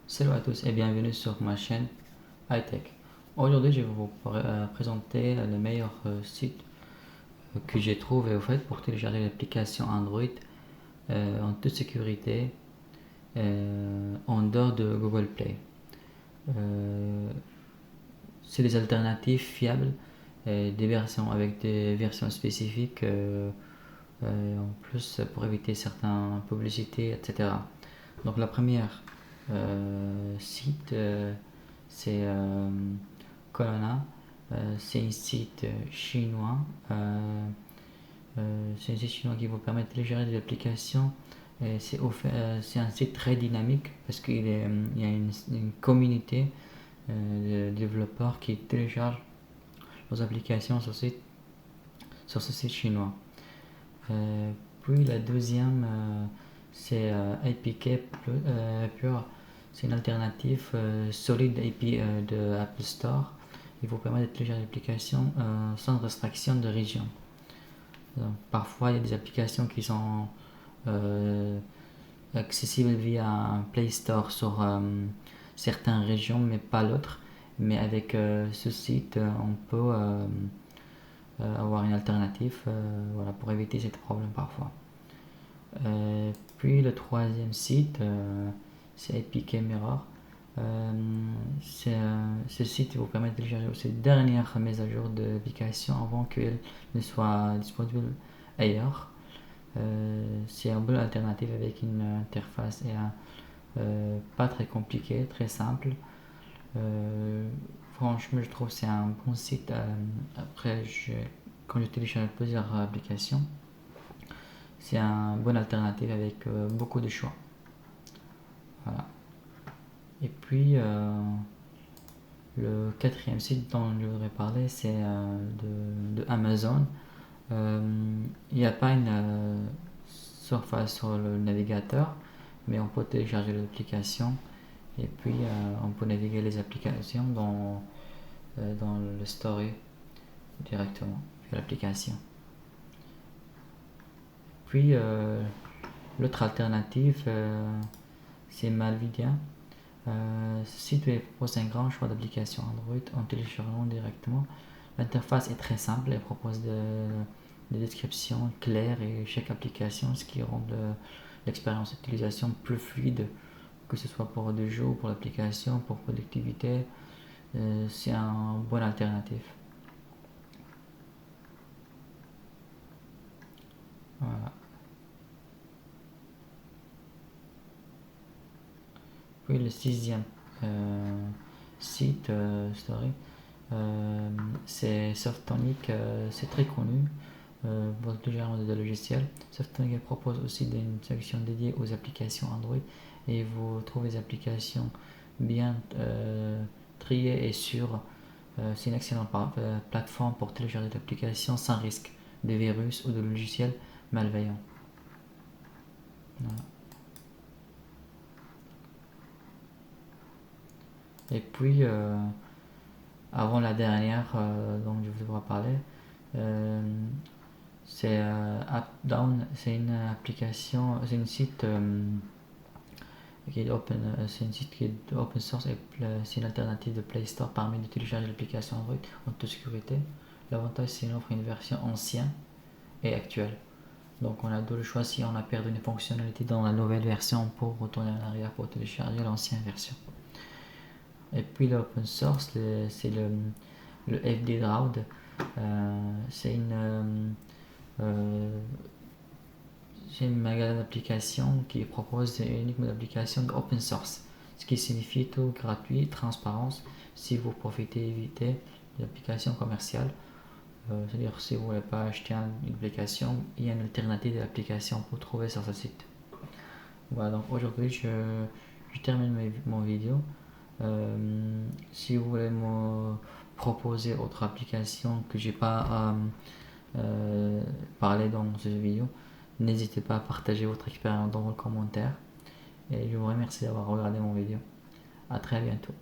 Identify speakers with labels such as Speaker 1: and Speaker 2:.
Speaker 1: Salut à tous et bienvenue sur ma chaîne iTech. Aujourd'hui, je vais vous présenter le meilleur site que j'ai trouvé au fait pour télécharger l'application Android en toute sécurité en dehors de Google Play. Euh, c'est des alternatives fiables, des versions avec des versions spécifiques en plus pour éviter certaines publicités, etc. Donc la première site, c'est Colonna. C'est un site chinois. C'est un site chinois qui vous permet de télécharger des applications. C'est un site très dynamique parce il y a une communauté de développeurs qui téléchargent leurs applications sur ce site chinois. Puis la deuxième, c'est APK Pure. C'est une alternative solide API de Apple Store. Il vous permet de télécharger l'application sans restriction de région. Donc, parfois, il y a des applications qui sont accessibles via un Play Store sur certaines régions, mais pas l'autre. Mais avec ce site, on peut avoir une alternative voilà, pour éviter ces problèmes parfois. Puis le troisième site, c'est Epic Mirror. Ce site vous permet de télécharger aussi les dernières mises à jour de l'application avant qu'elle ne soit disponible ailleurs. C'est une bonne alternative avec une interface pas très compliquée, très simple. Franchement, je trouve que c'est un bon site. Après, quand je télécharge plusieurs applications, c'est une bonne alternative avec beaucoup de choix. Voilà. Et puis, le quatrième site dont je voudrais parler, c'est de Amazon. Il n'y a pas une surface sur le navigateur, mais on peut télécharger l'application et puis on peut naviguer les applications dans le story directement via l'application. Puis l'autre alternative, c'est Malvidia. Ce site propose un grand choix d'applications Android en téléchargeant directement. L'interface est très simple, elle propose des descriptions claires et chaque application, ce qui rend l'expérience d'utilisation plus fluide, que ce soit pour des jeux ou pour l'application, pour productivité. C'est un bon alternative. Voilà. Puis le sixième site story, c'est Softonic, c'est très connu pour le gérant de logiciels. Softonic propose aussi une section dédiée aux applications Android et vous trouvez des applications bien triées et sûres. C'est une excellente plateforme pour télécharger des applications sans risque de virus ou de logiciels malveillants. Voilà. Et puis, avant la dernière dont je voudrais parler, euh, c'est AppDown. C'est une application, c'est une site qui est open, c'est une site qui est open source et c'est une alternative de Play Store permet de télécharger l'application Android en toute sécurité. L'avantage, c'est qu'elle offre une version ancienne et actuelle. Donc on a deux choix. Si on a perdu une fonctionnalité dans la nouvelle version, on peut retourner en arrière pour télécharger l'ancienne version. Et puis l'open source, c'est le FD Draud. C'est une magasin d'applications qui propose uniquement d'applications open source, ce qui signifie tout gratuit, transparence. Si vous profitez, évitez les applications commerciales. C'est-à-dire si vous ne voulez pas acheter une application, il y a une alternative d'application pour trouver sur ce site. Voilà, donc aujourd'hui je termine mon vidéo. Si vous voulez me proposer autre application que j'ai pas parlé dans cette vidéo, n'hésitez pas à partager votre expérience dans vos commentaires. Et je vous remercie d'avoir regardé mon vidéo. À très bientôt.